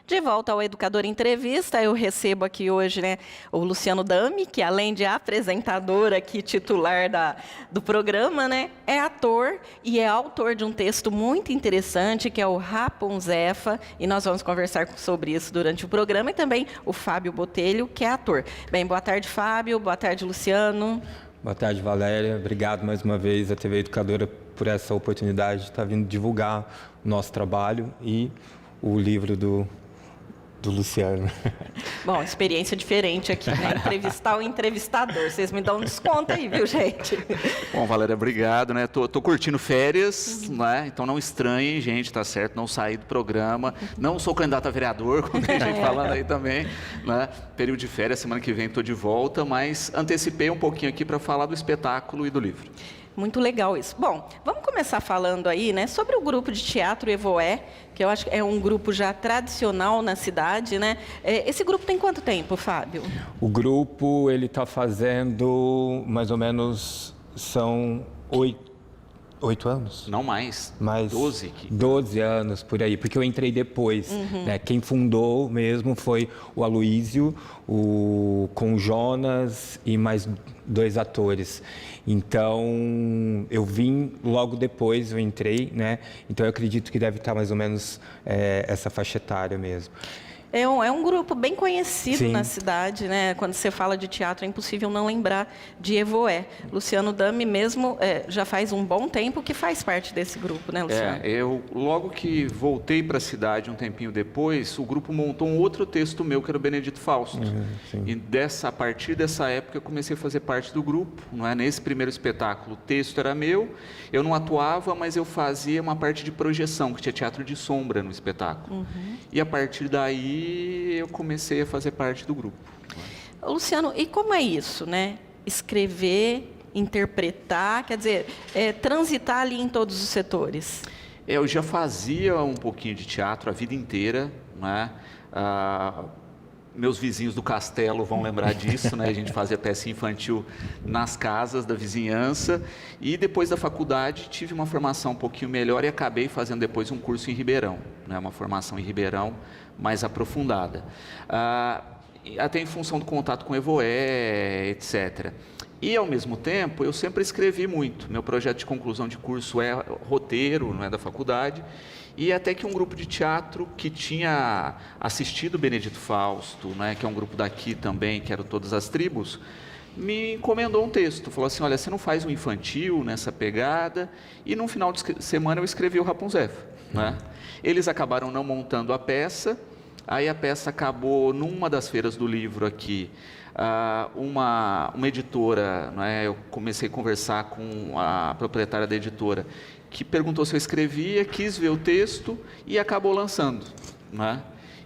De volta ao Educador Entrevista, eu recebo aqui hoje, o Luciano Dami, que além de apresentador aqui, titular do programa, é ator e é autor de um texto muito interessante, que é o Rapunzefa, e nós vamos conversar sobre isso durante o programa, e também o Fábio Botelho, que é ator. Bem, boa tarde, Fábio, boa tarde, Luciano. Boa tarde, Valéria. Obrigado mais uma vez à TV Educadora por essa oportunidade de estar vindo divulgar o nosso trabalho e o livro do Luciano. Bom, experiência diferente aqui, entrevistar o entrevistador. Vocês me dão um desconto aí, viu, gente? Bom, Valéria, obrigado, Tô curtindo férias, Então não estranhem, gente, tá certo? Não saí do programa. Não sou candidato a vereador, como tem gente falando aí também, Período de férias, semana que vem tô de volta, mas antecipei um pouquinho aqui para falar do espetáculo e do livro. Muito legal isso. Bom, vamos começar falando aí, sobre o grupo de teatro Evoé, que eu acho que é um grupo já tradicional na cidade, Esse grupo tem quanto tempo, Fábio? O grupo, ele está fazendo mais ou menos, são 8 anos? Não mais, 12. 12 anos, por aí, porque eu entrei depois. Quem fundou mesmo foi o Aloísio, com o Jonas e mais 2 atores. Então, eu vim logo depois, eu entrei, Então, eu acredito que deve estar mais ou menos essa faixa etária mesmo. É um grupo bem conhecido Sim. na cidade, Quando você fala de teatro, é impossível não lembrar de Evoé. Luciano Dami mesmo já faz um bom tempo que faz parte desse grupo, Luciano? Eu logo que voltei para a cidade um tempinho depois, o grupo montou um outro texto meu, que era o Benedito Fausto. E a partir dessa época eu comecei a fazer parte do grupo, Nesse primeiro espetáculo o texto era meu, eu não atuava, mas eu fazia uma parte de projeção, que tinha teatro de sombra no espetáculo. E a partir daí eu comecei a fazer parte do grupo. Luciano, e como é isso, Escrever, interpretar, quer dizer, transitar ali em todos os setores? Eu já fazia um pouquinho de teatro a vida inteira, meus vizinhos do castelo vão lembrar disso, A gente fazia peça infantil nas casas da vizinhança. E depois da faculdade tive uma formação um pouquinho melhor e acabei fazendo depois um curso em Ribeirão, Uma formação em Ribeirão mais aprofundada. Até em função do contato com o Evoé, etc. E, ao mesmo tempo, eu sempre escrevi muito. Meu projeto de conclusão de curso é roteiro, da faculdade. E até que um grupo de teatro que tinha assistido Benedito Fausto, que é um grupo daqui também, que eram Todas as Tribos, me encomendou um texto. Falou assim, olha, você não faz um infantil nessa pegada? E no final de semana eu escrevi o Rapunzefa. Eles acabaram não montando a peça. Aí a peça acabou numa das feiras do livro aqui. Uma editora, eu comecei a conversar com a proprietária da editora, que perguntou se eu escrevia, quis ver o texto e acabou lançando.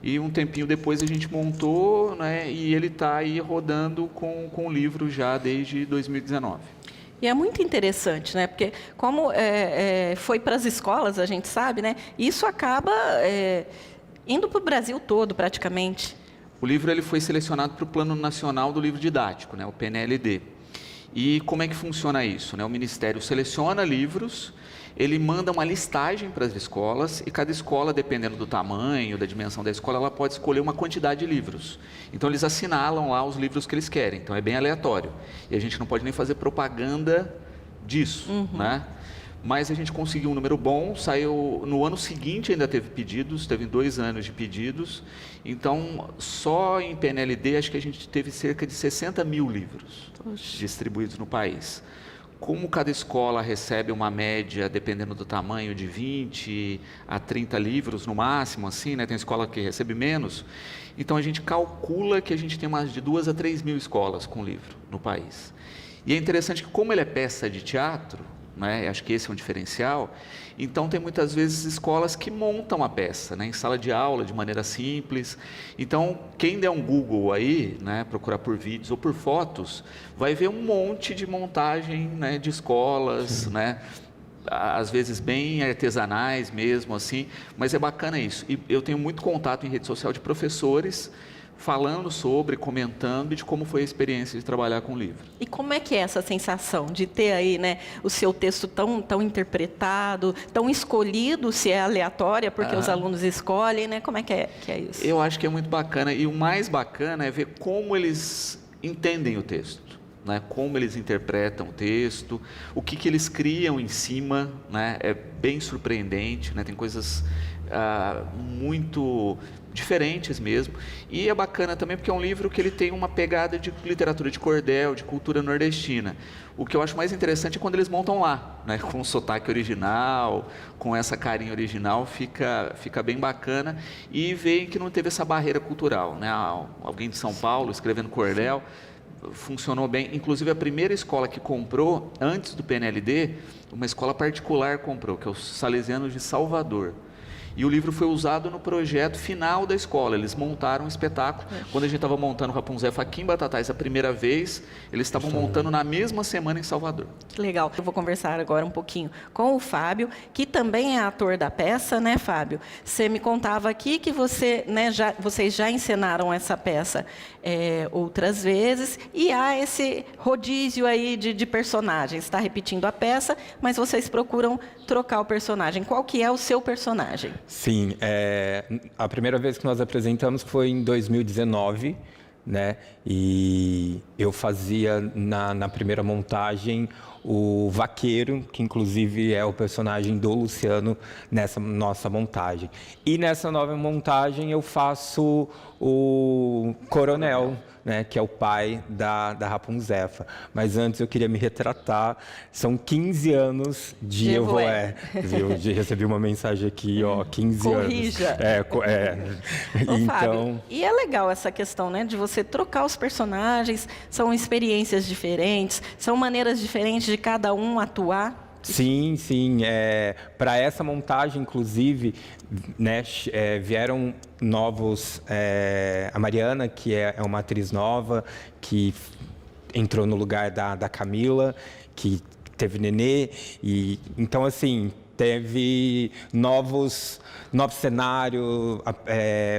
E um tempinho depois a gente montou, e ele está aí rodando com o livro já desde 2019. E é muito interessante, porque como foi para as escolas, a gente sabe, isso acaba indo para o Brasil todo, praticamente. O livro ele foi selecionado para o Plano Nacional do Livro Didático, o PNLD. E como é que funciona isso? O Ministério seleciona livros, ele manda uma listagem para as escolas, e cada escola, dependendo do tamanho, da dimensão da escola, ela pode escolher uma quantidade de livros. Então, eles assinalam lá os livros que eles querem. Então, é bem aleatório. E a gente não pode nem fazer propaganda disso, Mas a gente conseguiu um número bom, saiu no ano seguinte, ainda teve pedidos, teve 2 anos de pedidos. Então, só em PNLD, acho que a gente teve cerca de 60 mil livros distribuídos no país. Como cada escola recebe uma média, dependendo do tamanho, de 20 a 30 livros no máximo, assim, Tem escola que recebe menos. Então, a gente calcula que a gente tem mais de 2 a 3 mil escolas com livro no país. E é interessante que, como ele é peça de teatro, acho que esse é um diferencial. Então, tem muitas vezes escolas que montam a peça, em sala de aula, de maneira simples. Então, quem der um Google aí, procurar por vídeos ou por fotos, vai ver um monte de montagem, de escolas, às vezes bem artesanais mesmo, assim. Mas é bacana isso. E eu tenho muito contato em rede social de professores falando sobre, comentando de como foi a experiência de trabalhar com o livro. E como é que é essa sensação de ter aí, né, o seu texto tão interpretado, tão escolhido, se é aleatória, porque os alunos escolhem, né? Como é que é isso? Eu acho que é muito bacana, e o mais bacana é ver como eles entendem o texto, né? Como eles interpretam o texto, o que eles criam em cima, né? É bem surpreendente, né? Tem coisas muito diferentes mesmo, e é bacana também porque é um livro que ele tem uma pegada de literatura de cordel, de cultura nordestina. O que eu acho mais interessante é quando eles montam lá, né, com o sotaque original, com essa carinha original, fica bem bacana, e veem que não teve essa barreira cultural, né? Alguém de São Paulo escrevendo cordel, funcionou bem. Inclusive a primeira escola que comprou, antes do PNLD, uma escola particular comprou, que é os Salesianos de Salvador. E o livro foi usado no projeto final da escola. Eles montaram um espetáculo. Quando a gente estava montando o Rapunzel aqui em Batatais a primeira vez, eles estavam montando na mesma semana em Salvador. Que legal. Eu vou conversar agora um pouquinho com o Fábio, que também é ator da peça, né, Fábio? Você me contava aqui que você, né, vocês já encenaram essa peça outras vezes, e há esse rodízio aí de personagens. Está repetindo a peça, mas vocês procuram trocar o personagem. Qual que é o seu personagem? Sim, a primeira vez que nós apresentamos foi em 2019, né? E eu fazia na primeira montagem o vaqueiro, que inclusive é o personagem do Luciano nessa nossa montagem. E nessa nova montagem eu faço o coronel, né, que é o pai da Rapunzefa. Mas antes eu queria me retratar. São 15 anos de Evoé. Recebi uma mensagem aqui, 15 Corrija. anos. Então... Fábio, e é legal essa questão, né, de você trocar os personagens, são experiências diferentes, são maneiras diferentes de cada um atuar. Sim. Para essa montagem, inclusive, né, vieram novos... a Mariana, que é uma atriz nova, que entrou no lugar da Camila, que teve nenê. E, então, assim, teve novos cenários,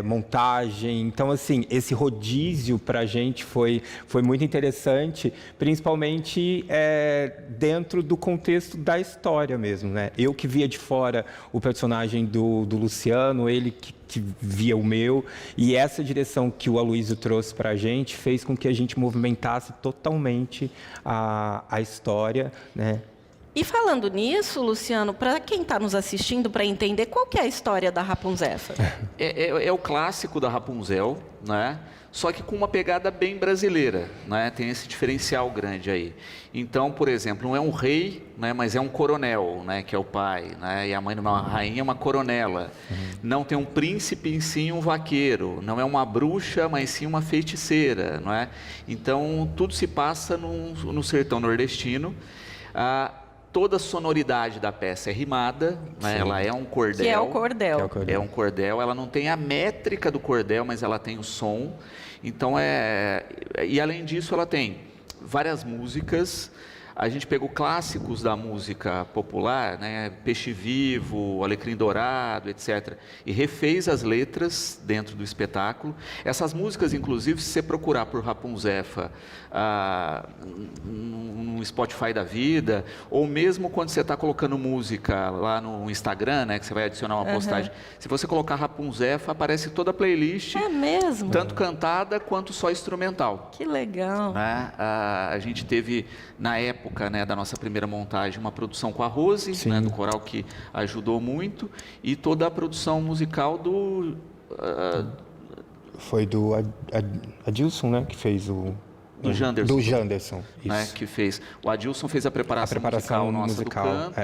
montagem. Então, assim, esse rodízio para a gente foi muito interessante, principalmente dentro do contexto da história mesmo, né? Eu que via de fora o personagem do Luciano, ele que via o meu, e essa direção que o Aloysio trouxe para a gente fez com que a gente movimentasse totalmente a história, né? E falando nisso, Luciano, para quem está nos assistindo, para entender, qual que é a história da Rapunzefa? É o clássico da Rapunzel, né? Só que com uma pegada bem brasileira, né? Tem esse diferencial grande aí. Então, por exemplo, não é um rei, né? Mas é um coronel, né? Que é o pai, né? E a mãe de uma rainha é uma coronela. Não tem um príncipe em si, um vaqueiro. Não é uma bruxa, mas sim uma feiticeira, não é? Então, tudo se passa no sertão nordestino. Toda a sonoridade da peça é rimada, né? Ela é um cordel. Que é o cordel. É um cordel, ela não tem a métrica do cordel, mas ela tem o som. Então, e além disso, ela tem várias músicas. A gente pegou clássicos da música popular, né? Peixe Vivo, Alecrim Dourado, etc. E refez as letras dentro do espetáculo. Essas músicas, inclusive, se você procurar por Rapunzefa no Spotify da vida, ou mesmo quando você está colocando música lá no Instagram, né? Que você vai adicionar uma postagem. Se você colocar Rapunzefa, aparece toda a playlist. É mesmo? Tanto cantada quanto só instrumental. Que legal. Né? A gente teve, na época, né, da nossa primeira montagem, uma produção com a Rose, né, do coral, que ajudou muito, e toda a produção musical foi do Adilson, né, que fez o... Do Janderson. Do Janderson, isso. Né, que fez. O Adilson fez a preparação musical nossa do canto.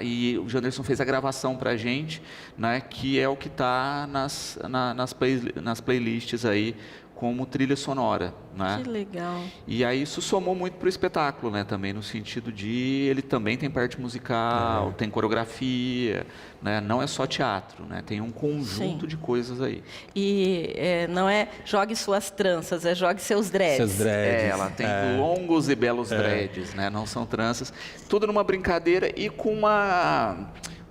E o Janderson fez a gravação para a gente, né, que é o que está nas playlists aí, como trilha sonora, né? Que legal. E aí isso somou muito para o espetáculo, né? Também no sentido de ele também tem parte musical, tem coreografia, né? Não é só teatro, né? Tem um conjunto de coisas aí. E não é jogue suas tranças, é jogue seus dreads. Seus dreads. Ela tem longos e belos dreads, né? Não são tranças. Tudo numa brincadeira e com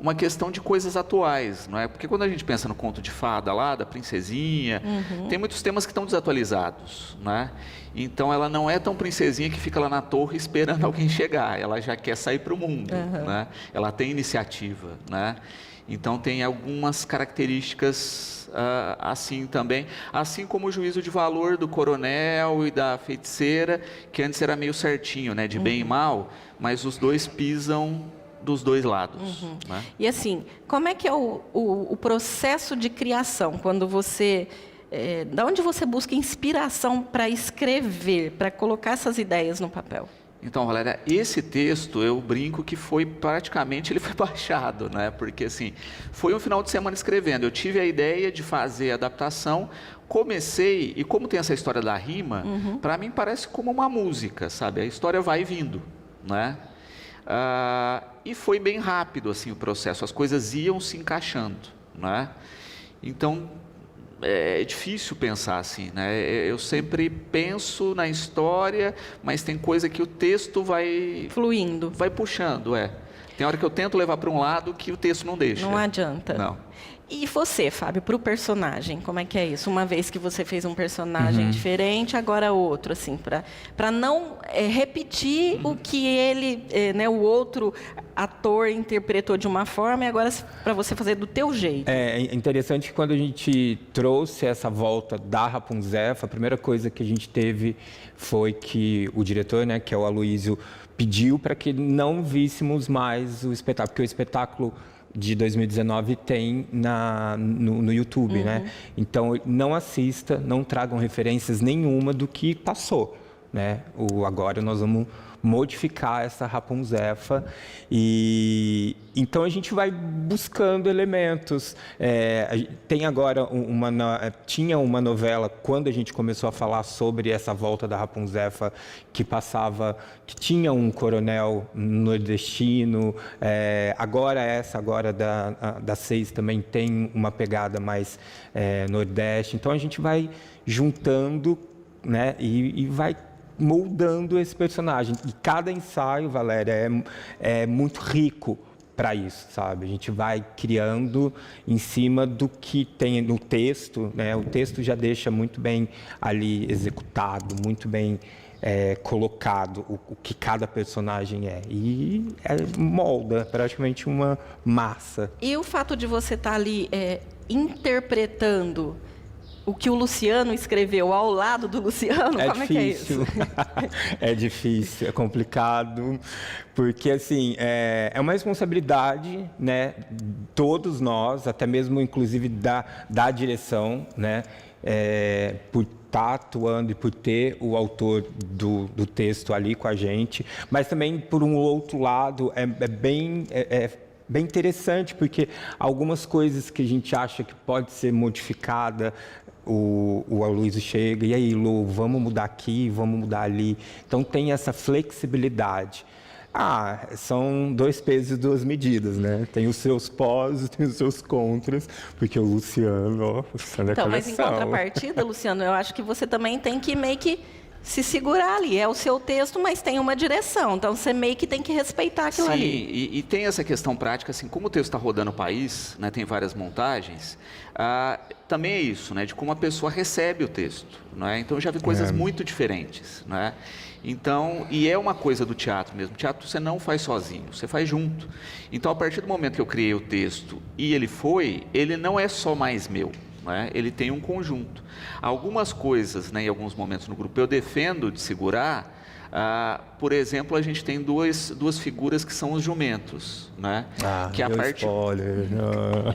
uma questão de coisas atuais, não é? Porque quando a gente pensa no conto de fada lá, da princesinha, tem muitos temas que estão desatualizados, né? Então ela não é tão princesinha que fica lá na torre esperando alguém chegar, ela já quer sair para o mundo, né? Ela tem iniciativa, né? Então tem algumas características assim também, assim como o juízo de valor do coronel e da feiticeira, que antes era meio certinho, né? De bem e mal, mas os dois pisam dos dois lados. Né? E assim, como é que é o processo de criação, quando você... da onde você busca inspiração para escrever, para colocar essas ideias no papel? Então, Valéria, esse texto, eu brinco que foi praticamente, ele foi baixado, né? Porque assim, foi um final de semana escrevendo, eu tive a ideia de fazer a adaptação, comecei, e como tem essa história da rima, para mim parece como uma música, sabe? A história vai vindo, né? E foi bem rápido assim o processo, as coisas iam se encaixando, né? Então é difícil pensar assim, né? Eu sempre penso na história, mas tem coisa que o texto vai fluindo, vai puxando, Tem hora que eu tento levar para um lado que o texto não deixa. Não adianta. Não. E você, Fábio, para o personagem, como é que é isso? Uma vez que você fez um personagem diferente, agora outro, assim, para não repetir o que ele, né, o outro ator interpretou de uma forma, e agora para você fazer do teu jeito. É interessante que quando a gente trouxe essa volta da Rapunzel, a primeira coisa que a gente teve foi que o diretor, né, que é o Aloysio, pediu para que não víssemos mais o espetáculo, porque o espetáculo de 2019 tem no YouTube, né? Então, não assista, não tragam referências nenhuma do que passou, né? Agora nós vamos modificar essa Rapunzelfa e então a gente vai buscando elementos. Tem agora tinha uma novela quando a gente começou a falar sobre essa volta da Rapunzelfa que tinha um coronel nordestino. Agora da 6 também tem uma pegada mais nordeste. Então a gente vai juntando, né, e vai moldando esse personagem. E cada ensaio, Valéria, é muito rico para isso, sabe? A gente vai criando em cima do que tem no texto, né? O texto já deixa muito bem ali executado, muito bem colocado o que cada personagem é. E molda praticamente uma massa. E o fato de você estar ali interpretando o que o Luciano escreveu ao lado do Luciano, como é que é isso? É difícil, é complicado, porque assim, é uma responsabilidade, né? Todos nós, até mesmo inclusive da direção, né? Por estar atuando e por ter o autor do texto ali com a gente, mas também por um outro lado, bem interessante, porque algumas coisas que a gente acha que pode ser modificada, o Aloysio chega, e aí, Lu, vamos mudar aqui, vamos mudar ali. Então, tem essa flexibilidade. São 2 pesos e 2 medidas, né? Tem os seus pós e tem os seus contras, porque o Luciano é então, mas em contrapartida, Luciano, eu acho que você também tem que meio que se segurar ali. É o seu texto, mas tem uma direção. Então, você meio que tem que respeitar aquilo ali. Sim, e tem essa questão prática, assim, como o texto está rodando o país, né, tem várias montagens, também é isso, né, de como a pessoa recebe o texto. Né? Então, eu já vi coisas muito diferentes. Né? Então, e é uma coisa do teatro mesmo. O teatro você não faz sozinho, você faz junto. Então, a partir do momento que eu criei o texto e ele não é só mais meu. Né? Ele tem um conjunto. Algumas coisas, né, em alguns momentos no grupo, eu defendo de segurar. Por exemplo, a gente tem duas figuras que são os jumentos, né? Que a parte spoiler.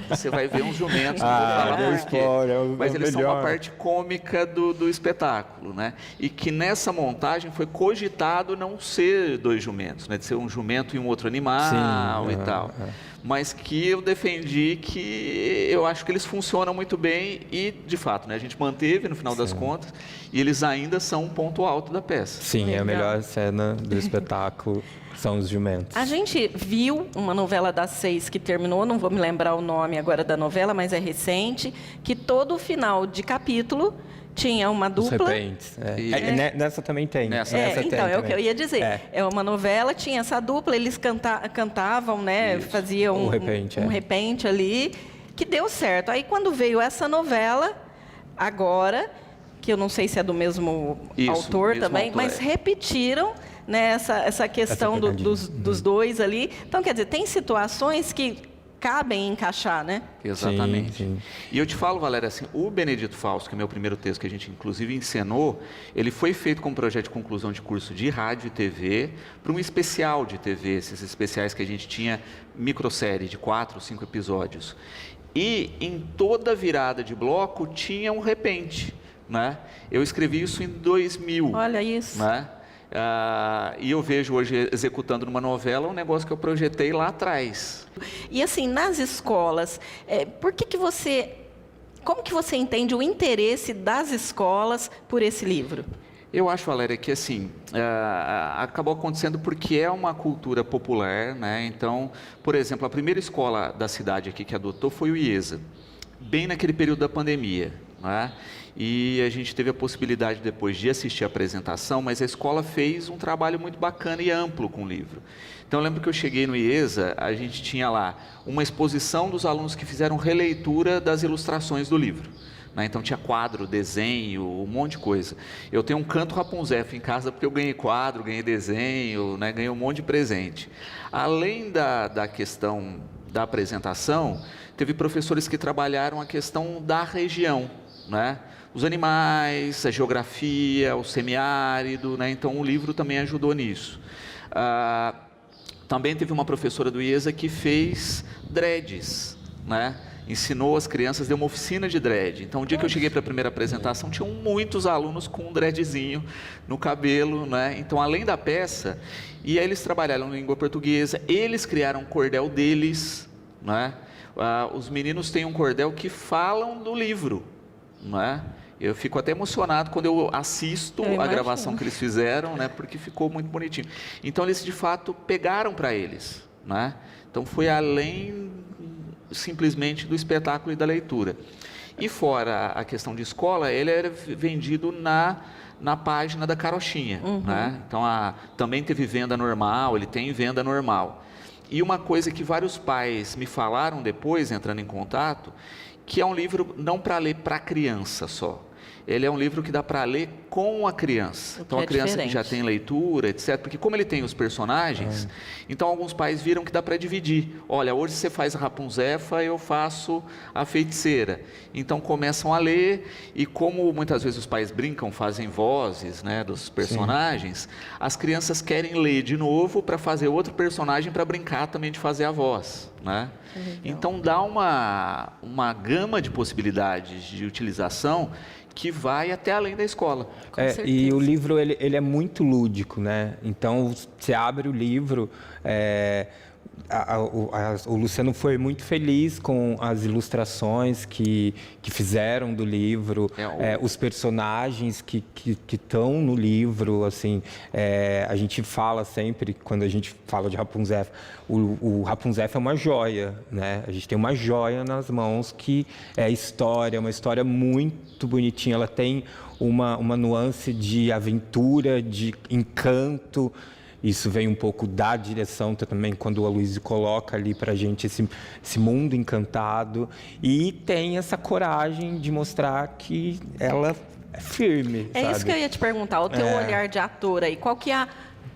Você vai ver uns jumentos, não vou falar spoiler, mas eles são uma parte cômica do espetáculo, né? E que nessa montagem foi cogitado não ser 2 jumentos, né? De ser um jumento e um outro animal. Sim, e tal. Mas que eu defendi que eu acho que eles funcionam muito bem e, de fato, né, a gente manteve no final das contas e eles ainda são um ponto alto da peça. Sim, legal. É a melhor cena do espetáculo são os jumentos. A gente viu uma novela das 6 que terminou, não vou me lembrar o nome agora da novela, mas é recente, que todo final de capítulo Tinha uma Os dupla. repentes. Nessa também tem. Nessa tem Então, é o que também. eu ia dizer. É uma novela, tinha essa dupla, eles cantavam, né? Isso. Faziam O repente, um repente ali, que deu certo. Aí, quando veio essa novela, agora, que eu não sei se é do mesmo Isso, autor mesmo também, autor, mas repetiram, né, essa questão pegadinha. dos dois ali. Então, quer dizer, tem situações que cabem encaixar, né? Exatamente. Sim, sim. E eu te falo, Valéria, assim, o Benedito Fausto, que é meu primeiro texto que a gente inclusive encenou, ele foi feito como projeto de conclusão de curso de rádio e TV para um especial de TV, esses especiais que a gente tinha microsérie de 4 ou 5 episódios. E em toda virada de bloco tinha um repente, né? Eu escrevi isso em 2000. Olha isso. Né? E eu vejo hoje executando numa novela um negócio que eu projetei lá atrás. E assim, nas escolas, como que você entende o interesse das escolas por esse livro? Eu acho, Valéria, que assim, acabou acontecendo porque é uma cultura popular, né? Então, por exemplo, a primeira escola da cidade aqui que adotou foi o IESA, bem naquele período da pandemia, né? E a gente teve a possibilidade depois de assistir a apresentação, mas a escola fez um trabalho muito bacana e amplo com o livro. Então eu lembro que eu cheguei no IESA, a gente tinha lá uma exposição dos alunos que fizeram releitura das ilustrações do livro. Né? Então tinha quadro, desenho, um monte de coisa. Eu tenho um canto Rapunzel em casa porque eu ganhei quadro, ganhei desenho, né? Ganhei um monte de presente. Além da questão da apresentação, teve professores que trabalharam a questão da região, né? Os animais, a geografia, o semiárido, né? Então o livro também ajudou nisso. Também teve uma professora do IESA que fez dreads, né? Ensinou as crianças, deu uma oficina de dread. Então, o dia que eu cheguei para a primeira apresentação, tinham muitos alunos com um dreadzinho no cabelo, né? Então, além da peça, e aí eles trabalharam em língua portuguesa, eles criaram um cordel deles, né? Os meninos têm um cordel que falam do livro, né? Eu fico até emocionado quando eu assisto a gravação que eles fizeram, né? Porque ficou muito bonitinho. Então, eles, de fato, pegaram para eles, né? Então, foi além simplesmente do espetáculo e da leitura. E fora a questão de escola, ele era vendido na página da Carochinha, né? Então, também teve venda normal, ele tem venda normal. E uma coisa que vários pais me falaram depois, entrando em contato, que é um livro não para ler para criança só. Ele é um livro que dá para ler com a criança. Então, a criança que já tem leitura, etc. Porque como ele tem os personagens, então alguns pais viram que dá para dividir. Olha, hoje você faz a Rapunzefa, eu faço a feiticeira. Então, começam a ler e como muitas vezes os pais brincam, fazem vozes, né, dos personagens, as crianças querem ler de novo para fazer outro personagem para brincar também de fazer a voz, né? Então, dá uma gama de possibilidades de utilização que vai até além da escola. E o livro ele é muito lúdico, né? Então você abre o livro, o Luciano foi muito feliz com as ilustrações que fizeram do livro, os personagens que estão no livro, assim, a gente fala sempre, quando a gente fala de Rapunzel, o Rapunzel é uma joia, né? A gente tem uma joia nas mãos que é história, uma história muito bonitinha, ela tem uma nuance de aventura, de encanto. Isso vem um pouco da direção também, quando o Aloysio coloca ali para a gente esse mundo encantado. E tem essa coragem de mostrar que ela é firme, sabe? Isso que eu ia te perguntar, o teu olhar de ator aí, qual que é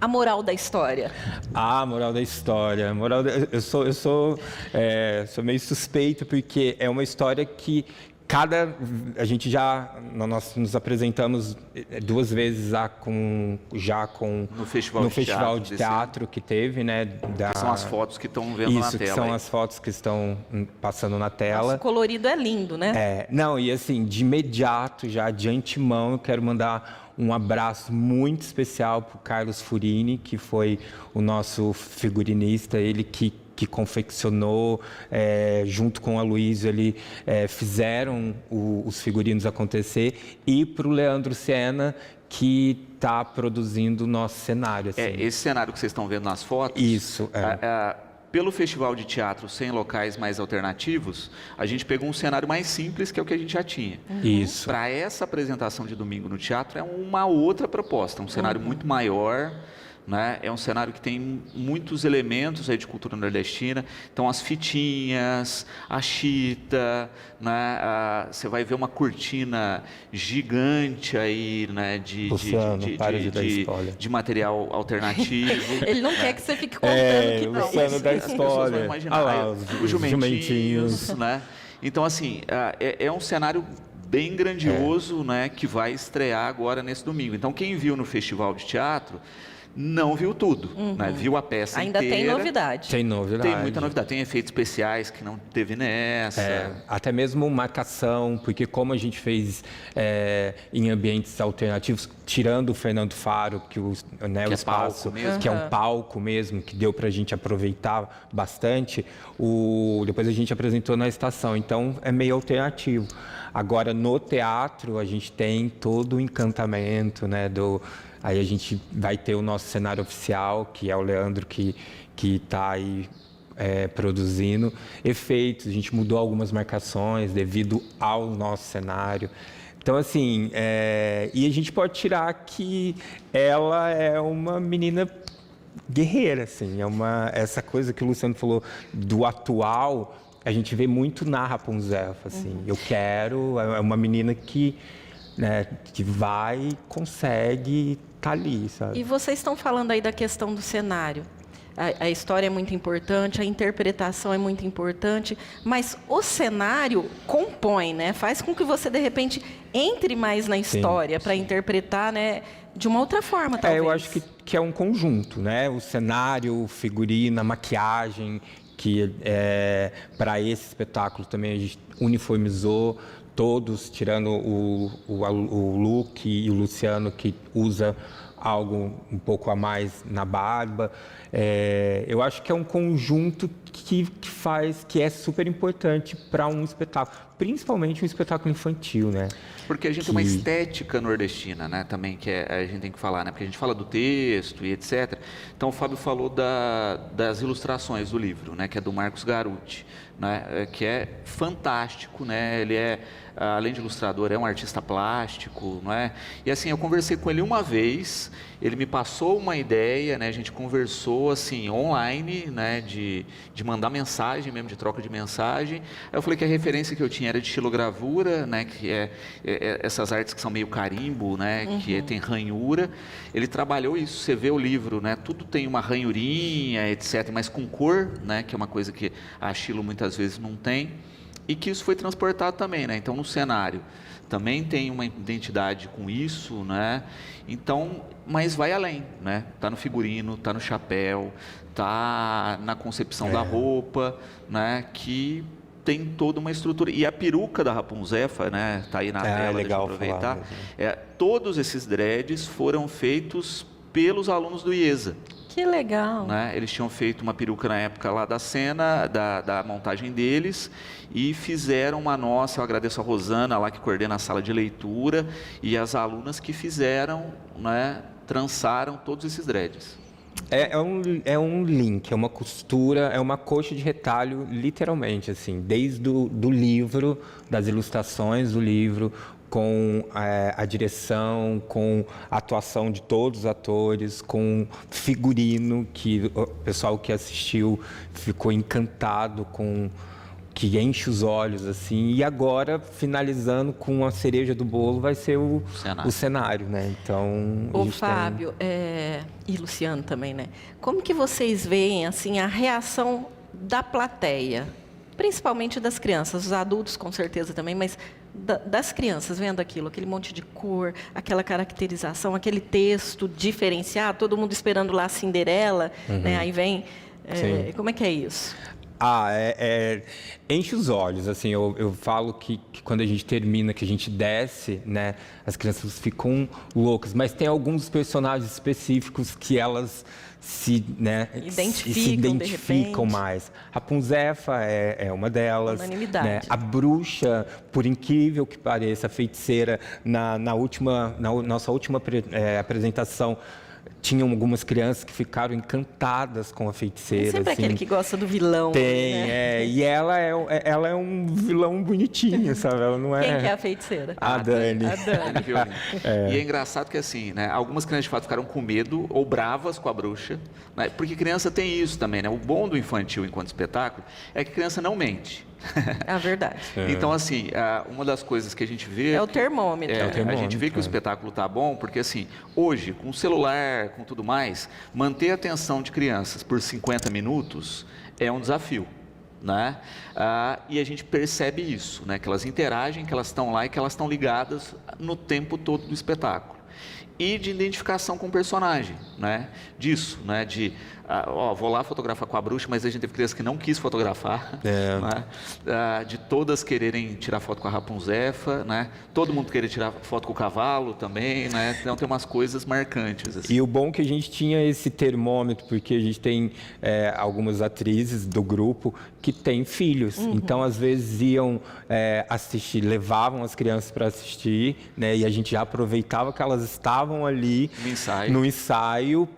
a moral da história? A moral da história. Eu sou meio suspeito, porque é uma história que a gente nós nos apresentamos 2 vezes no festival de teatro que teve, né? Que são as fotos que estão vendo na tela. Que são as fotos que estão passando na tela. Nossa, o colorido é lindo, né? Não, e assim, de imediato, já de antemão, eu quero mandar um abraço muito especial para o Carlos Furini, que foi o nosso figurinista, ele que confeccionou, junto com o Aloysio, fizeram os figurinos acontecer, e para o Leandro Siena, que está produzindo o nosso cenário. Assim. Esse cenário que vocês estão vendo nas fotos, Isso. pelo festival de teatro sem locais mais alternativos, a gente pegou um cenário mais simples, que é o que a gente já tinha. Isso. Para essa apresentação de domingo no teatro é uma outra proposta, um cenário muito maior, né? É um cenário que tem muitos elementos aí de cultura nordestina. Então, as fitinhas, a chita, né? Você vai ver uma cortina gigante aí, né? Luciano, para de dar spoiler. de material alternativo. Ele não quer que você fique contando que não. Luciano da As pessoas vão história. imaginar, Lá, os jumentinhos, né? Então, assim, é um cenário bem grandioso, né? Que vai estrear agora nesse domingo. Então, quem viu no Festival de Teatro não viu tudo, né? Viu a peça Ainda inteira. tem novidade. Tem novidade. Tem muita novidade. Tem efeitos especiais que não teve nessa. Até mesmo marcação, porque como a gente fez em ambientes alternativos, tirando o Fernando Faro, que o espaço, palco mesmo. que é um palco mesmo, que deu para a gente aproveitar bastante, depois a gente apresentou na estação, então é meio alternativo. Agora, no teatro, a gente tem todo o encantamento, né, aí a gente vai ter o nosso cenário oficial, que é o Leandro que está aí produzindo efeitos. A gente mudou algumas marcações devido ao nosso cenário. Então, assim, e a gente pode tirar que ela é uma menina guerreira, assim, essa coisa que o Luciano falou do atual, a gente vê muito na Rapunzel, assim, é uma menina que vai, consegue, tá ali, sabe? E vocês estão falando aí da questão do cenário. A história é muito importante, a interpretação é muito importante, mas o cenário compõe, né? Faz com que você, de repente, entre mais na história para interpretar, né? De uma outra forma, talvez. Eu acho que é um conjunto, né? O cenário, o figurino, a maquiagem, que para esse espetáculo também a gente uniformizou todos, tirando o Luke e o Luciano, que usa algo um pouco a mais na barba. Eu acho que é um conjunto que é super importante para um espetáculo, principalmente um espetáculo infantil, né? Porque a gente tem uma estética nordestina, né, também, que a gente tem que falar, né? Porque a gente fala do texto e etc. Então, o Fábio falou das ilustrações do livro, né, que é do Marcos Garuti, né, que é fantástico, né? Ele além de ilustrador, é um artista plástico, não é? E assim, eu conversei com ele uma vez, ele me passou uma ideia, né? A gente conversou assim online, né? De mandar mensagem mesmo, de troca de mensagem. Aí eu falei que a referência que eu tinha era de estilogravura, né? Que essas artes que são meio carimbo, né? Que tem ranhura. Ele trabalhou isso. Você vê o livro, né? Tudo tem uma ranhurinha, etc. Mas com cor, né? Que é uma coisa que a estilo muitas vezes não tem. E que isso foi transportado também, né? Então, no cenário também tem uma identidade com isso, né? Então, mas vai além, né? Tá no figurino, tá no chapéu, tá na concepção da roupa, né? Que tem toda uma estrutura. E a peruca da Rapunzefa, né? Tá aí na tela, legal deixa eu aproveitar. falar, Todos esses dreads foram feitos pelos alunos do IESA. Que legal. Né? Eles tinham feito uma peruca na época lá da cena, da montagem deles, e fizeram uma nossa. Eu agradeço a Rosana lá que coordena a sala de leitura, e as alunas que fizeram, né, trançaram todos esses dreads. É um link, é uma costura, é uma coxa de retalho, literalmente, assim, desde do livro, das ilustrações do livro, com a direção, com a atuação de todos os atores, com figurino, que o pessoal que assistiu ficou encantado com, que enche os olhos, assim. E agora, finalizando com a cereja do bolo, vai ser o cenário, né? Então, Ô, Fábio, e Luciano também, né? Como que vocês veem, assim, a reação da plateia? Principalmente das crianças, os adultos com certeza também, mas das crianças vendo aquilo, aquele monte de cor, aquela caracterização, aquele texto diferenciado, todo mundo esperando lá a Cinderela, né? Aí vem, como é que é isso? Enche os olhos, assim, eu falo que quando a gente termina, que a gente desce, né, as crianças ficam loucas, mas tem alguns personagens específicos que elas se identificam mais. Rapunzefa é uma delas. Unanimidade. Né? A bruxa, por incrível que pareça, a feiticeira, na nossa última apresentação, tinham algumas crianças que ficaram encantadas com a feiticeira. Sempre assim. aquele que gosta do vilão. Tem, né? e ela é um vilão bonitinho, sabe? Ela não é... Quem que é a feiticeira? A Dani. A Dani. Violino. E é engraçado que assim, né, algumas crianças de fato ficaram com medo ou bravas com a bruxa, né, porque criança tem isso também, né? O bom do infantil enquanto espetáculo é que a criança não mente. É verdade. Então, assim, uma das coisas que a gente vê... É o termômetro. É o A termômetro, gente vê que o espetáculo tá bom, porque assim, hoje, com o celular, com tudo mais, manter a atenção de crianças por 50 minutos é um desafio. Né? E a gente percebe isso, né? Que elas interagem, que elas estão lá e que elas estão ligadas no tempo todo do espetáculo. E de identificação com o personagem, né? Disso, né? Vou lá fotografar com a bruxa, mas a gente teve criança que não quis fotografar, né? De todas quererem tirar foto com a Rapunzefa, né? Todo mundo querer tirar foto com o cavalo também, né? Então tem umas coisas marcantes. Assim. E o bom é que a gente tinha esse termômetro, porque a gente tem algumas atrizes do grupo que têm filhos. Então, às vezes, iam assistir, levavam as crianças para assistir, né? E a gente já aproveitava que elas estavam ali no ensaio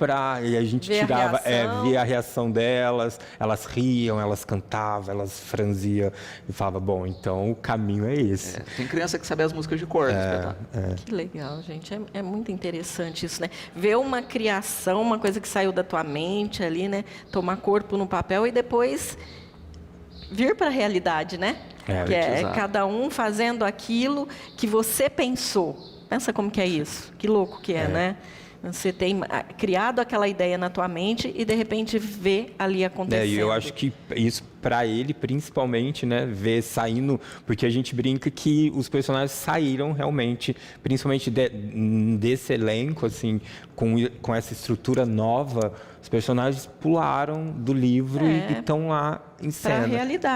e a gente tirava, via a reação delas, elas riam, elas cantavam, elas franziam e falava, bom, então o caminho é esse. Tem criança que sabe as músicas de cor do espetáculo. Que legal, gente. É muito interessante isso, né? Ver uma criação, uma coisa que saiu da tua mente ali, né? Tomar corpo no papel e depois vir para a realidade, né? Que é cada um fazendo aquilo que você pensou. Pensa como que é isso. Que louco que é, né? Você tem criado aquela ideia na tua mente e, de repente, vê ali acontecendo. E eu acho que isso, para ele, principalmente, né, ver saindo... Porque a gente brinca que os personagens saíram realmente, principalmente desse elenco, assim, com essa estrutura nova, os personagens pularam do livro e estão lá em cena,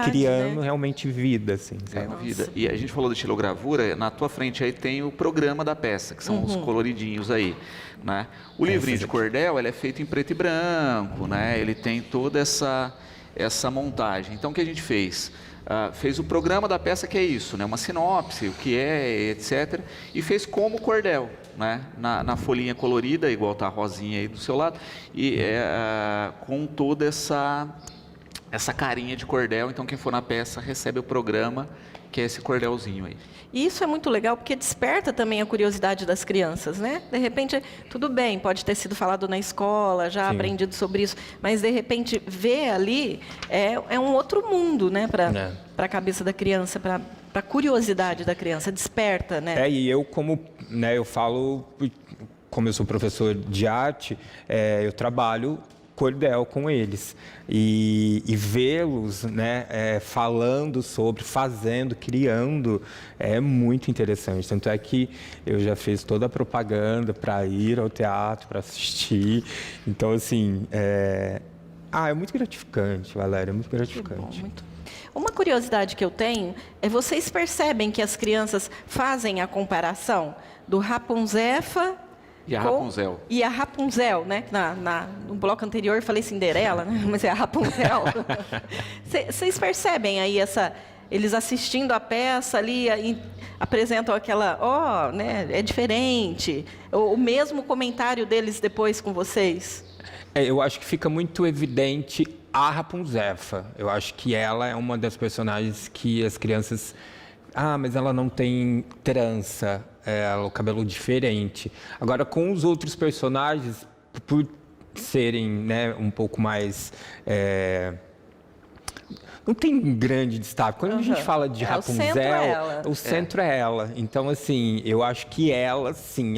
criando realmente vida, assim. Vida. E a gente falou da estilogravura, na tua frente aí tem o programa da peça, que são os coloridinhos aí. Né? O livrinho de cordel, ele é feito em preto e branco, né? Ele tem toda essa montagem. Então, o que a gente fez? Fez o programa da peça, que é isso, né? Uma sinopse, o que é, etc. E fez como cordel, né? Na folhinha colorida, igual tá a rosinha aí do seu lado, e com toda essa carinha de cordel. Então, quem for na peça recebe o programa, que é esse cordelzinho aí. E isso é muito legal, porque desperta também a curiosidade das crianças, né? De repente, tudo bem, pode ter sido falado na escola, já aprendido sobre isso, mas, de repente, ver ali é um outro mundo, né? Para a cabeça da criança, para a curiosidade da criança, desperta, né? E eu, eu falo, como eu sou professor de arte, eu trabalho cordel com eles e vê-los, né, falando sobre, fazendo, criando, é muito interessante. Tanto é que eu já fiz toda a propaganda para ir ao teatro, para assistir. Então, assim, é muito gratificante, Valéria, é muito gratificante. Que bom, muito. Uma curiosidade que eu tenho é, vocês percebem que as crianças fazem a comparação do Rapunzefa e a Rapunzel. E a Rapunzel, né? No bloco anterior eu falei Cinderela, né? Mas é a Rapunzel. Vocês percebem aí eles assistindo a peça ali, apresentam aquela, né? É diferente. O mesmo comentário deles depois com vocês? Eu acho que fica muito evidente a Rapunzefa. Eu acho que ela é uma das personagens que as crianças... mas ela não tem trança, o cabelo diferente. Agora, com os outros personagens, por serem, né, um pouco mais... não tem grande destaque. Quando a gente fala de Rapunzel, o centro é ela. Então, assim, eu acho que ela, sim,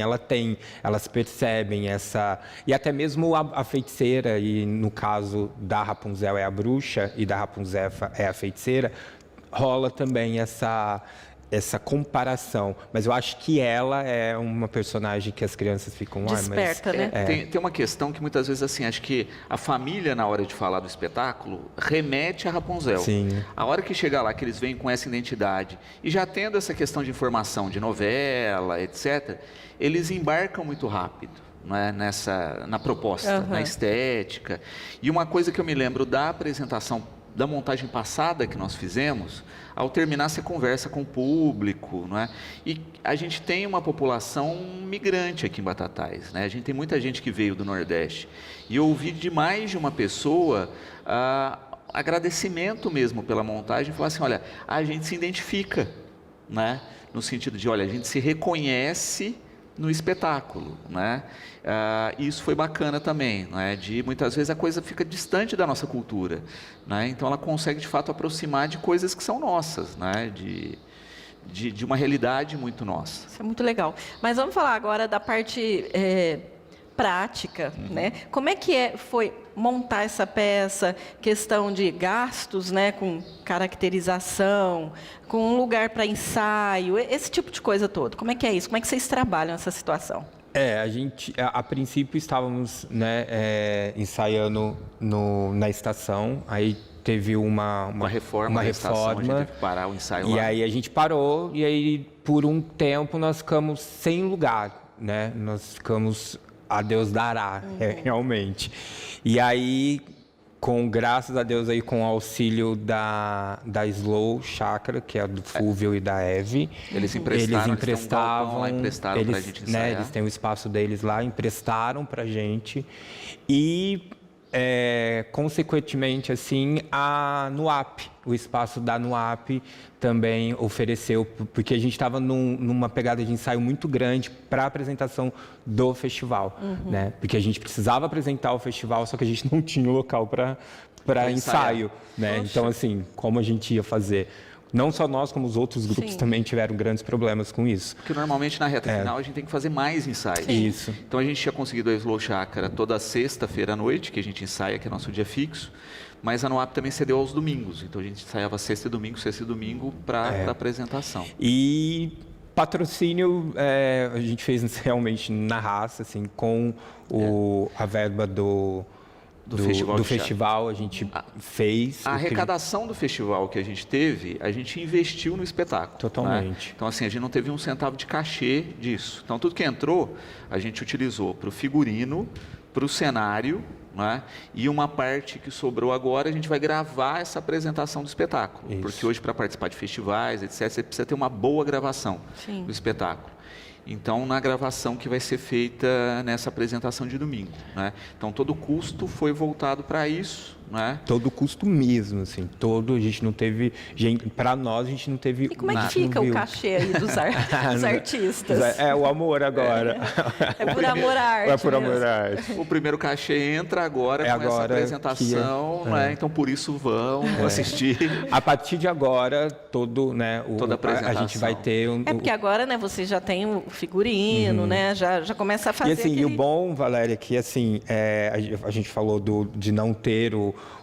elas percebem essa... E até mesmo a feiticeira, e no caso da Rapunzel é a bruxa e da Rapunzefa é a feiticeira, rola também essa comparação, mas eu acho que ela é uma personagem que as crianças ficam... Desperta, né? Tem uma questão que muitas vezes, assim, acho que a família, na hora de falar do espetáculo, remete a Rapunzel. Sim. A hora que chega lá, que eles vêm com essa identidade, e já tendo essa questão de informação, de novela, etc., eles embarcam muito rápido. Né, na proposta, na estética. E uma coisa que eu me lembro da apresentação da montagem passada que nós fizemos, ao terminar você conversa com o público, não é? E a gente tem uma população migrante aqui em Batatais, né? A gente tem muita gente que veio do Nordeste. E eu ouvi de mais de uma pessoa agradecimento mesmo pela montagem, falar assim, olha, a gente se identifica, né? No sentido de, olha, a gente se reconhece no espetáculo, né? Isso foi bacana também, né? De muitas vezes a coisa fica distante da nossa cultura, né? Então ela consegue de fato aproximar de coisas que são nossas, né? De uma realidade muito nossa. Isso é muito legal. Mas vamos falar agora da parte prática, né? Como é que foi montar essa peça, questão de gastos, né, com caracterização, com um lugar para ensaio, esse tipo de coisa todo. Como é que é isso? Como é que vocês trabalham essa situação? A gente, a princípio, estávamos, né, ensaiando na estação, aí teve uma reforma da estação, a gente teve que parar o ensaio lá. E aí a gente parou, e aí por um tempo nós ficamos sem lugar, né? Nós ficamos a Deus dará, realmente. E aí, graças a Deus, aí, com o auxílio da Slow Chakra, que é do Fúvio e da Eve, eles emprestavam lá, emprestaram para a gente ensaiar. Né, eles têm o espaço deles lá, emprestaram para a gente. E, consequentemente, assim, a NUAP, o espaço da NUAP também ofereceu, porque a gente estava numa pegada de ensaio muito grande para a apresentação do festival, né? Porque a gente precisava apresentar o festival, só que a gente não tinha o local para ensaio, né? Poxa. Então, assim, como a gente ia fazer? Não só nós, como os outros grupos também tiveram grandes problemas com isso. Porque normalmente na reta final a gente tem que fazer mais ensaios. Isso. Então a gente tinha conseguido a Slow Chakra toda sexta-feira à noite, que a gente ensaia, que é nosso dia fixo. Mas a NUAP também cedeu aos domingos. Então a gente ensaiava sexta e domingo para apresentação. E patrocínio a gente fez realmente na raça, assim, com a verba do festival a gente fez. A arrecadação do festival que a gente teve, a gente investiu no espetáculo. Totalmente. Né? Então, assim, a gente não teve um centavo de cachê disso. Então, tudo que entrou, a gente utilizou para o figurino, para o cenário, né? E uma parte que sobrou agora, a gente vai gravar essa apresentação do espetáculo. Isso. Porque hoje, para participar de festivais, etc., você precisa ter uma boa gravação do espetáculo. Então, na gravação que vai ser feita nessa apresentação de domingo, né? Então, todo o custo foi voltado para isso, né? Todo o custo mesmo, assim, a gente não teve, para nós a gente não teve. E como é que fica o cachê aí dos artistas? É o amor agora. É por amor à arte. É por amor à arte. O primeiro cachê entra agora com essa apresentação, né? Então, por isso vão assistir. A partir de agora, toda apresentação. A gente vai ter porque agora, né, você já tem o figurino, né? Já começa a fazer. E assim, e o bom, Valéria, que assim, a gente falou de não ter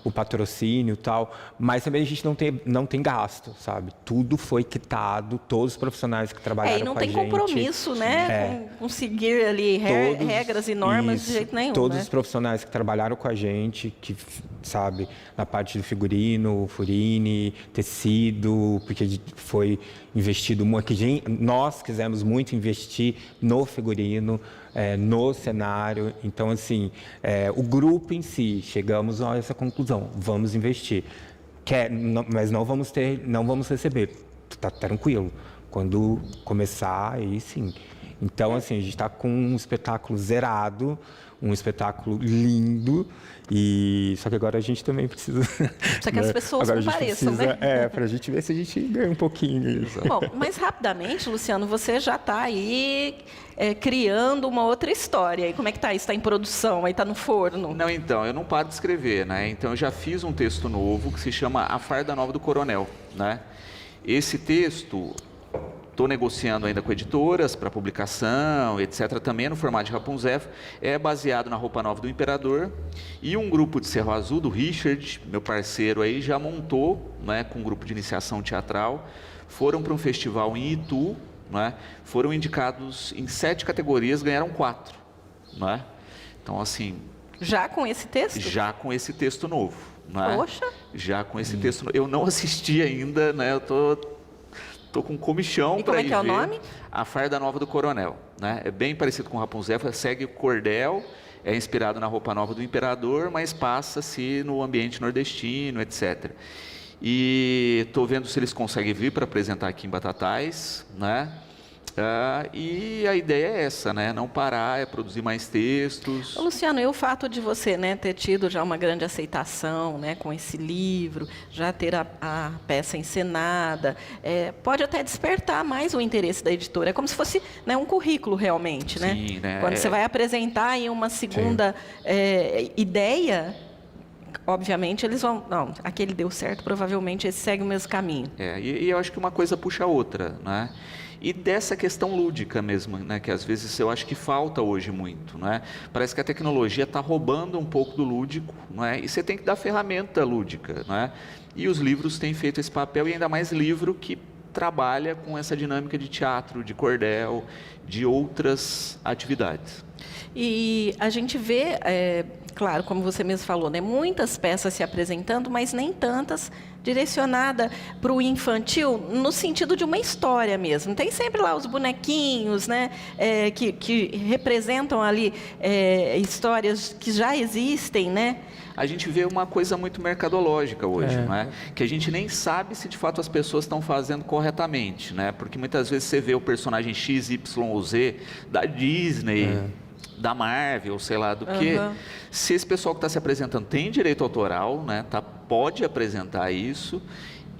o patrocínio e tal, mas também a gente não tem gasto, sabe? Tudo foi quitado, todos os profissionais que trabalharam com a gente. E não tem compromisso, né? Com seguir ali regras e normas de jeito nenhum. Todos né? os profissionais que trabalharam com a gente, que, sabe, na parte do figurino, furine, tecido, porque foi investido muito, nós quisemos muito investir no figurino, no cenário. Então, assim, o grupo em si, chegamos a essa conclusão, vamos investir. Mas não vamos receber. Tá tranquilo. Quando começar, aí sim. Então, assim, a gente está com um espetáculo zerado, um espetáculo lindo, só que agora a gente também precisa... Só que as pessoas compareçam, né? Para a gente ver se a gente ganha um pouquinho. Bom, mas rapidamente, Luciano, você já está aí criando uma outra história. E como é que está isso? Está em produção? Aí está no forno? Não, então, eu não paro de escrever, né? Então, eu já fiz um texto novo que se chama A Farda Nova do Coronel, né? Esse texto... Estou negociando ainda com editoras para publicação, etc. Também no formato de Rapunzel. É baseado na roupa nova do Imperador. E um grupo de Cerro Azul, do Richard, meu parceiro aí, já montou, né, com um grupo de iniciação teatral. Foram para um festival em Itu, né, foram indicados em 7 categorias, ganharam 4. Né? Então, assim... Já com esse texto? Já com esse texto novo. Né? Poxa! Já com esse texto novo. Eu não assisti ainda, né? Eu Tô com comichão para ir ver. E como é que é o nome? A Farda Nova do Coronel, né? É bem parecido com Rapunzel, segue o cordel, é inspirado na roupa nova do imperador, mas passa-se no ambiente nordestino, etc. E estou vendo se eles conseguem vir para apresentar aqui em Batatais, né? E a ideia é essa, né? Não parar, é produzir mais textos. Ô, Luciano, e o fato de você, né, ter tido já uma grande aceitação, né, com esse livro, já ter a peça encenada, pode até despertar mais o interesse da editora. É como se fosse, né, um currículo realmente, né? Sim, né? Quando você vai apresentar aí uma segunda ideia, obviamente eles vão, não, aquele deu certo, provavelmente esse segue o mesmo caminho. E eu acho que uma coisa puxa a outra, né? E dessa questão lúdica mesmo, né, que às vezes eu acho que falta hoje muito, né? Parece que a tecnologia está roubando um pouco do lúdico, né? E você tem que dar ferramenta lúdica, né? E os livros têm feito esse papel, e ainda mais livro que trabalha com essa dinâmica de teatro, de cordel, de outras atividades. E a gente vê, claro, como você mesmo falou, né, muitas peças se apresentando, mas nem tantas direcionada para o infantil no sentido de uma história mesmo. Tem sempre lá os bonequinhos, né, que representam ali histórias que já existem, né? A gente vê uma coisa muito mercadológica hoje, né? Que a gente nem sabe se de fato as pessoas estão fazendo corretamente, né? Porque muitas vezes você vê o personagem X, Y ou Z da Disney, da Marvel, sei lá do que. Se esse pessoal que está se apresentando tem direito autoral, né? Pode apresentar isso,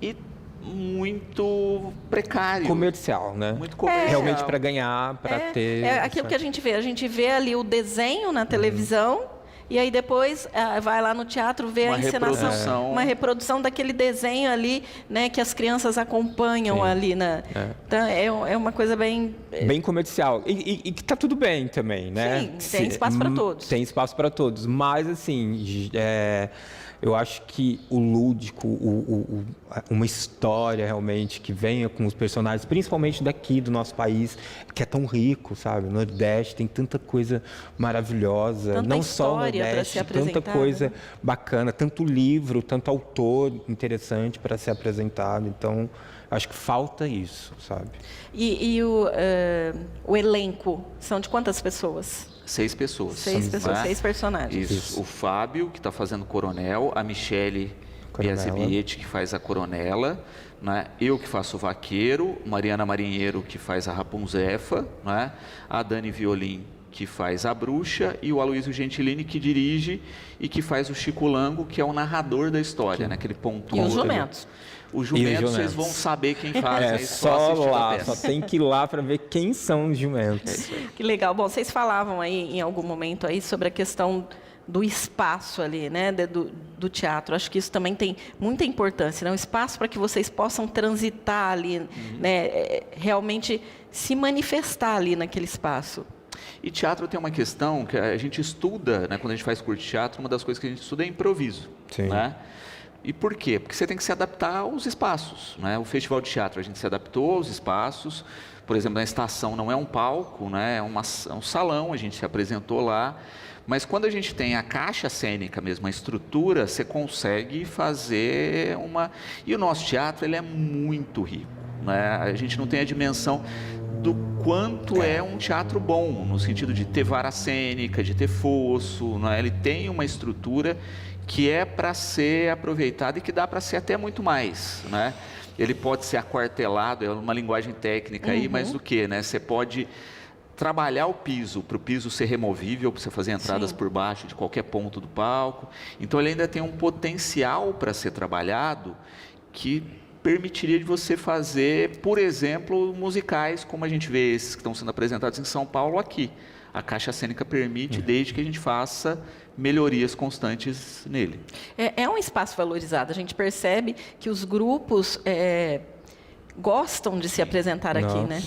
e muito precário. Comercial, né? Muito comercial. Realmente para ganhar, para ter... É aquilo que a gente vê ali o desenho na televisão, e aí depois vai lá no teatro ver a encenação, uma reprodução daquele desenho ali, né, que as crianças acompanham ali, né? Então é uma coisa bem comercial, e que tá tudo bem também, né? Sim, tem espaço para todos. Tem espaço para todos, mas assim, eu acho que o lúdico, uma história realmente que venha com os personagens, principalmente daqui do nosso país, que é tão rico, sabe? O Nordeste tem tanta coisa maravilhosa, tanta não só o Nordeste, tanta coisa bacana, tanto livro, tanto autor interessante para ser apresentado. Então, acho que falta isso, sabe? E o elenco são de quantas pessoas? 6 pessoas. 6 pessoas, né? 6 personagens. Isso. O Fábio, que está fazendo Coronel, a Michele Biasibiete, que faz a Coronela, né? Eu que faço o Vaqueiro, Mariana Marinheiro, que faz a Rapunzefa, né? A Dani Violim, que faz a Bruxa, e o Aloysio Gentilini, que dirige e que faz o Chico Lango, que é o narrador da história, né? Aquele ponto. E os jumentos. Os jumentos, vocês vão saber quem faz. Só lá, só tem que ir lá para ver quem são os jumentos. Que legal. Bom, vocês falavam aí em algum momento aí sobre a questão do espaço ali, né, do teatro. Acho que isso também tem muita importância, né? Um espaço para que vocês possam transitar ali, né, realmente se manifestar ali naquele espaço. E teatro tem uma questão que a gente estuda, né, quando a gente faz curso de teatro, uma das coisas que a gente estuda é improviso. Sim. Né? E por quê? Porque você tem que se adaptar aos espaços, né? O Festival de Teatro, a gente se adaptou aos espaços. Por exemplo, na estação não é um palco, né? É um salão, a gente se apresentou lá. Mas quando a gente tem a caixa cênica mesmo, a estrutura, você consegue fazer uma... E o nosso teatro, ele é muito rico, né? A gente não tem a dimensão do quanto é um teatro bom, no sentido de ter vara cênica, de ter fosso, né? Ele tem uma estrutura que é para ser aproveitado e que dá para ser até muito mais, né? Ele pode ser aquartelado, é uma linguagem técnica aí, mas do que, né? Você pode trabalhar o piso, para o piso ser removível, para você fazer entradas por baixo de qualquer ponto do palco. Então ele ainda tem um potencial para ser trabalhado que permitiria de você fazer, por exemplo, musicais, como a gente vê esses que estão sendo apresentados em São Paulo aqui. A Caixa Cênica permite, desde que a gente faça melhorias constantes nele. É um espaço valorizado. A gente percebe que os grupos gostam de se apresentar aqui, né?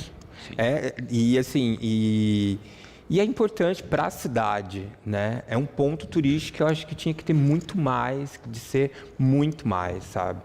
E assim, e é importante para a cidade, né? É um ponto turístico que eu acho que tinha que ter muito mais, de ser muito mais, sabe?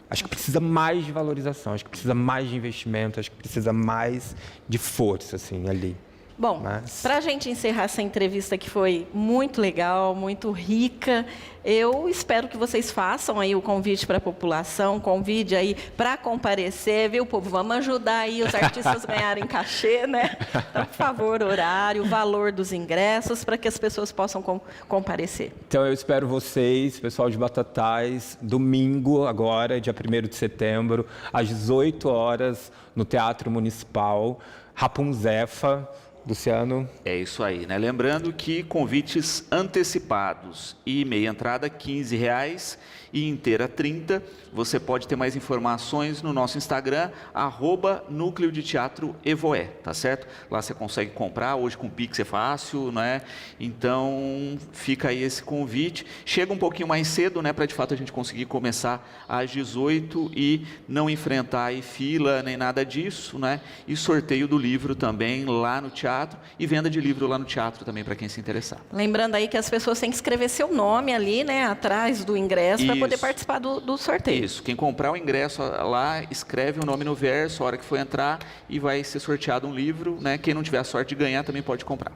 Acho que precisa mais de valorização, acho que precisa mais de investimento, acho que precisa mais de força, assim, ali. Bom, Mas- para a gente encerrar essa entrevista que foi muito legal, muito rica, eu espero que vocês façam aí o convite para a população, convide aí para comparecer, viu, povo? Vamos ajudar aí os artistas ganharem cachê, né? Então, por favor, horário, valor dos ingressos, para que as pessoas possam comparecer. Então eu espero vocês, pessoal de Batatais, domingo agora, dia 1º de setembro, às 18 horas, no Teatro Municipal, Rapunzefa. Luciano? É isso aí, né? Lembrando que convites antecipados e meia entrada R$15 e inteira R$30. Você pode ter mais informações no nosso Instagram, @Núcleo de Teatro Evoé, tá certo? Lá você consegue comprar, hoje com Pix é fácil, né? Então fica aí esse convite. Chega um pouquinho mais cedo, né? Para de fato a gente conseguir começar às 18 e não enfrentar aí fila nem nada disso, né? E sorteio do livro também lá no teatro e venda de livro lá no teatro também para quem se interessar. Lembrando aí que as pessoas têm que escrever seu nome ali, né, atrás do ingresso para poder Isso. participar do sorteio. Isso, quem comprar o ingresso lá, escreve o nome no verso, a hora que for entrar e vai ser sorteado um livro, né? Quem não tiver a sorte de ganhar também pode comprar.